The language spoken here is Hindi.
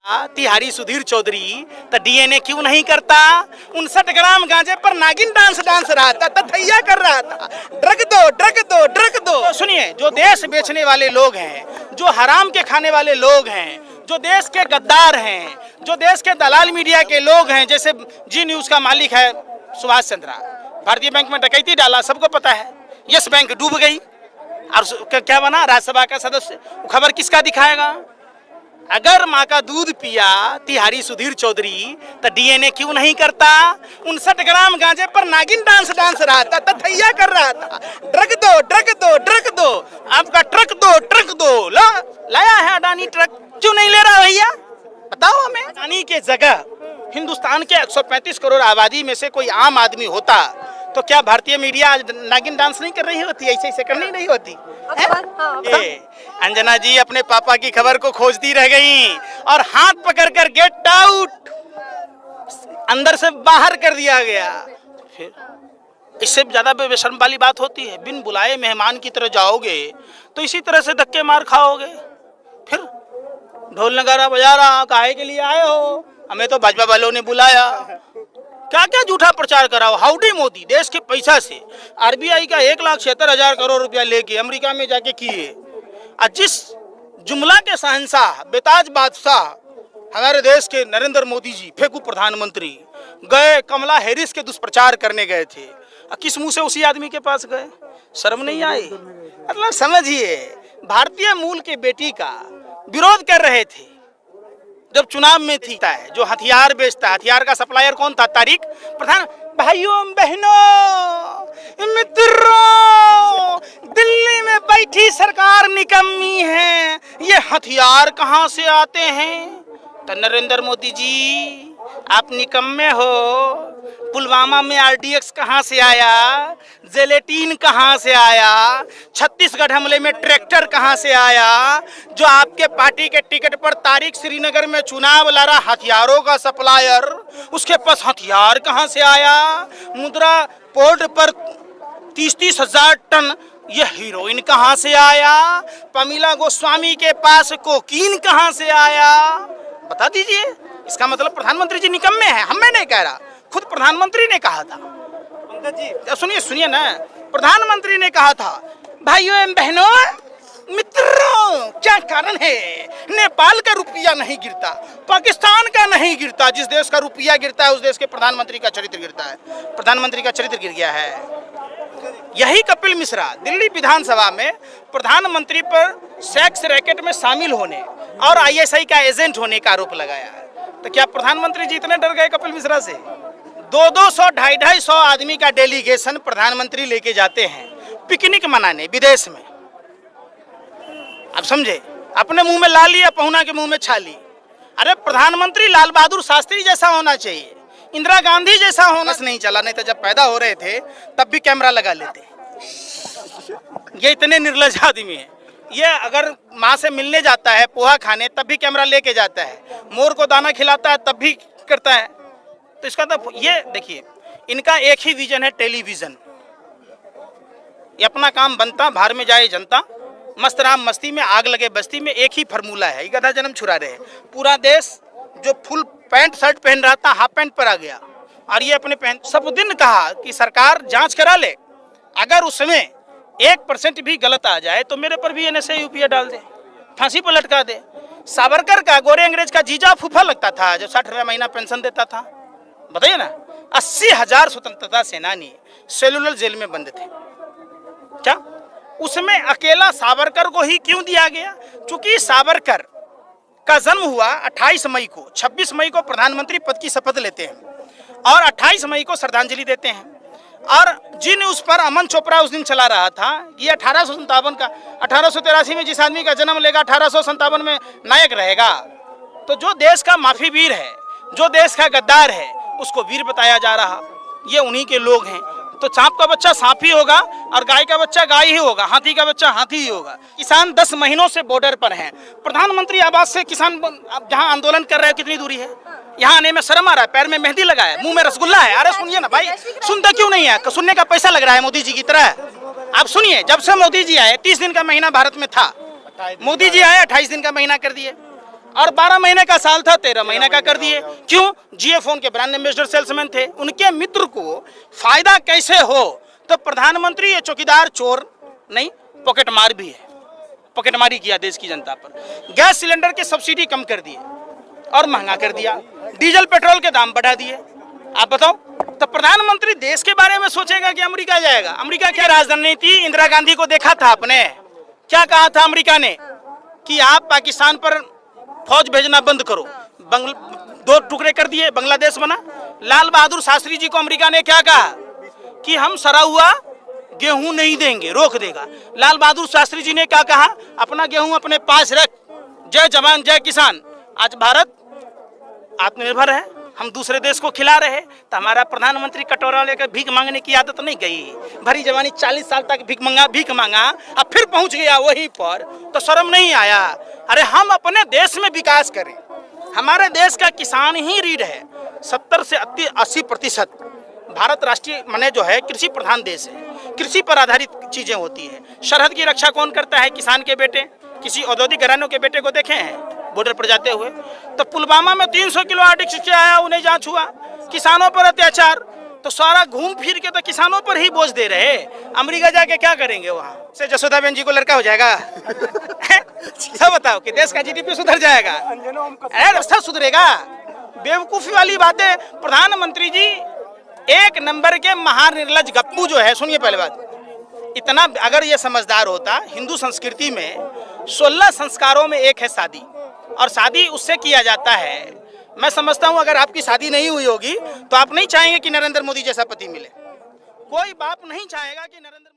तिहारी सुधीर चौधरी तो डीएनए क्यों नहीं करता? 59 ग्राम गांजे पर नागिन डांस रहा था, तथैया कर रहा था, ड्रग दो ड्रग दो ड्रग दो। तो सुनिए, जो देश बेचने वाले लोग हैं, जो हराम के खाने वाले लोग हैं, जो देश के गद्दार हैं, जो देश के दलाल मीडिया के लोग हैं, जैसे जी न्यूज का मालिक है सुभाष चंद्रा, भारतीय बैंक में डकैती डाला, सबको पता है। यस बैंक डूब गई और क्या बना? राज्यसभा का सदस्य। खबर किसका दिखाएगा? अगर माँ का दूध पिया तिहारी सुधीर चौधरी तो डीएनए क्यों नहीं करता? 59 ग्राम गांजे पर नागिन डांस रहा था, तथैया कर रहा था, ड्रग दो ड्रग दो ड्रग दो। आपका ट्रक दो लाया है अडानी ट्रक, क्यों नहीं ले रहा भैया? बताओ हमें। अडानी के जगह हिंदुस्तान के 135 करोड़ आबादी में से कोई आम आदमी होता तो क्या भारतीय मीडिया आज नागिन डांस नहीं कर रही होती? ऐसे कर नहीं रही होती? अंजना जी अपने पापा की खबर को खोजती रह गई और हाथ पकड़कर गेट आउट अंदर से बाहर कर दिया गया। फिर इससे ज्यादा बेशर्म वाली बात होती है? बिन बुलाए मेहमान की तरह जाओगे तो इसी तरह से धक्के मार खाओगे। फिर ढोल नगारा बजा रहा, काहे के लिए आए हो? हमें तो भाजपा वालों ने बुलाया। क्या क्या झूठा प्रचार कराओ। हाउडी मोदी देश के पैसा से आरबीआई का 1,76,000 करोड़ रुपया लेके अमेरिका में जाके किए। और जिस जुमला के शहंशाह बेताज बादशाह हमारे देश के नरेंद्र मोदी जी, फेंकू प्रधानमंत्री, गए कमला हैरिस के दुष्प्रचार करने गए थे, किस मुंह से उसी आदमी के पास गए? शर्म नहीं आई? मतलब समझिए, भारतीय मूल के बेटी का विरोध कर रहे थे जब चुनाव में थी। जो हथियार बेचता है, हथियार का सप्लायर कौन था? तारिक प्रधान। भाइयों बहनों मित्रों, दिल्ली में बैठी सरकार निकम्मी है, ये हथियार कहां से आते हैं? तो नरेंद्र मोदी जी आप निकम्मे हो। पुलवामा में आरडीएक्स कहां से आया? जेलेटीन कहां से आया? छत्तीसगढ़ हमले में ट्रैक्टर कहां से आया? जो आपके पार्टी के टिकट पर तारिक श्रीनगर में चुनाव लड़ा, हथियारों का सप्लायर, उसके पास हथियार कहां से आया? मुद्रा पोर्ट पर 30-30 हजार टन ये हीरोइन कहां से आया? पमीला गोस्वामी के पास कोकीन कहां से आया? बता दीजिए। इसका मतलब प्रधानमंत्री जी निकम्मे हैं। हम मैं नहीं कह रहा, खुद प्रधानमंत्री ने कहा था। जी सुनिए ना, प्रधानमंत्री ने कहा था, भाइयों एवं बहनों मित्रों, क्या कारण है? नेपाल का रुपया नहीं गिरता, पाकिस्तान का नहीं गिरता। जिस देश का रुपया गिरता है उस देश के प्रधानमंत्री का चरित्र गिरता है। प्रधानमंत्री का चरित्र गिर गया है। यही कपिल मिश्रा दिल्ली विधानसभा में प्रधानमंत्री पर सेक्स रैकेट में शामिल होने और आईएसआई का एजेंट होने का आरोप लगाया है। तो क्या प्रधानमंत्री जी इतने डर गए कपिल मिश्रा से? 200, 250 आदमी का डेलीगेशन प्रधानमंत्री लेके जाते हैं पिकनिक मनाने विदेश में। अब समझे, अपने मुंह में ला लिया, पहुना के मुंह में छाली। अरे प्रधानमंत्री लाल बहादुर शास्त्री जैसा होना चाहिए, इंदिरा गांधी जैसा होना नहीं चला। नहीं तो जब पैदा हो रहे थे तब भी कैमरा लगा लेते। ये इतने निर्लज आदमी है। ये अगर माँ से मिलने जाता है पोहा खाने तब भी कैमरा लेके जाता है, मोर को दाना खिलाता है तब भी करता है। तो इसका तो ये देखिए, इनका एक ही विजन है, टेलीविजन। ये अपना काम बनता, बाहर में जाए जनता, मस्त राम मस्ती में आग लगे बस्ती में। एक ही फार्मूला है, ये गधा जन्म छुड़ा रहे। पूरा देश जो फुल पैंट शर्ट पहन रहा था हाफ पैंट पर आ गया, और ये अपने पहन। सब दिन कहा कि सरकार जांच करा ले, अगर उसमें 1% भी गलत आ जाए तो मेरे पर भी एनएसए यूपीए डाल दे, फांसी पर लटका दे। सावरकर का गोरे अंग्रेज का जीजा फूफा लगता था जो 60 रुपया महीना पेंशन देता था। बताइए ना, 80,000 स्वतंत्रता सेनानी सेलुलर जेल में बंद थे। क्या उसमें अकेला सावरकर को ही क्यों दिया गया? क्योंकि सावरकर का जन्म हुआ 28 मई को, 26 मई को प्रधानमंत्री पद की शपथ लेते हैं और 28 मई को श्रद्धांजलि देते हैं। और जी न्यूज पर अमन चोपड़ा उस दिन चला रहा था, ये 1857 का, 1883 में जिस आदमी का जन्म लेगा 1857 में नायक रहेगा। तो जो देश का माफी वीर है, जो देश का गद्दार है, उसको वीर बताया जा रहा। ये उन्हीं के लोग हैं। तो सांप का बच्चा सांप ही होगा और गाय का बच्चा गाय ही होगा, हाथी का बच्चा हाथी ही होगा। किसान 10 महीनों से बॉर्डर पर हैं। प्रधानमंत्री आवास से किसान जहां आंदोलन कर रहे हैं, कितनी दूरी है? यहाँ आने में शर्म आ रहा है, पैर में मेहंदी लगा है, मुंह में रसगुल्ला है। अरे सुनिए ना भाई, सुनता क्यों नहीं है? सुनने का पैसा लग रहा है मोदी जी की तरह। आप सुनिए, जब से मोदी जी आए 30 दिन का महीना भारत में था, मोदी जी आए 28 दिन का महीना कर दिए। और 12 महीने का साल था 13 महीने का कर दिए। क्यों? जियो फोन के ब्रांड एम्बेसडर सेल्समैन थे, उनके मित्र को फायदा कैसे हो, तो प्रधानमंत्री ये चौकीदार चोर नहीं, पॉकेटमार भी है, पॉकेटमारी किया देश की जनता पर। गैस सिलेंडर की सब्सिडी कम कर दिए और महंगा कर दिया, डीजल पेट्रोल के दाम बढ़ा दिए। आप बताओ, तो प्रधानमंत्री देश के बारे में सोचेगा कि अमेरिका जाएगा? अमेरिका क्या राजनीति, इंदिरा गांधी को देखा था आपने, क्या कहा था अमेरिका ने कि आप पाकिस्तान पर फौज भेजना बंद करो, 2 टुकड़े कर दिए, बांग्लादेश बना। लाल बहादुर शास्त्री जी को अमेरिका ने क्या कहा कि हम सड़ा हुआ गेहूं नहीं देंगे, रोक देगा। लाल बहादुर शास्त्री जी ने क्या कहा, अपना गेहूं अपने पास रख, जय जवान जय किसान। आज भारत आत्मनिर्भर है, हम दूसरे देश को खिला रहे, तो हमारा प्रधानमंत्री कटोरा लेकर भीख मांगने की आदत नहीं गई। भरी जवानी 40 साल तक भीख मांगा, अब फिर पहुंच गया वहीं पर, तो शर्म नहीं आया? अरे हम अपने देश में विकास करें, हमारे देश का किसान ही रीढ़ है। 70 से 80% भारत राष्ट्रीय माने जो है कृषि प्रधान देश है, कृषि पर आधारित चीजें होती है। सरहद की रक्षा कौन करता है? किसान के बेटे। किसी औद्योगिक घरानों के बेटे को देखे हैं बॉर्डर पर जाते हुए? तो पुलवामा में 300 किलो आर्टिक से आया, उन्हें जांच हुआ, किसानों पर अत्याचार, तो सारा घूम फिर के तो किसानों पर ही बोझ दे रहे। अमेरिका जाके क्या करेंगे? वहाँ से जसोदाबेन जी को लड़का हो जाएगा? सब बताओ कि देश का जीडीपी सुधर जाएगा? रास्ता सुधरेगा? बेवकूफी वाली बातें। प्रधानमंत्री जी एक नंबर के महानिर्लज गप्पू जो है। सुनिए पहले बात, इतना अगर ये समझदार होता, हिंदू संस्कृति में 16 संस्कारों में एक है शादी, और शादी उससे किया जाता है। मैं समझता हूं अगर आपकी शादी नहीं हुई होगी तो आप नहीं चाहेंगे कि नरेंद्र मोदी जैसा पति मिले। कोई बाप नहीं चाहेगा कि नरेंद्र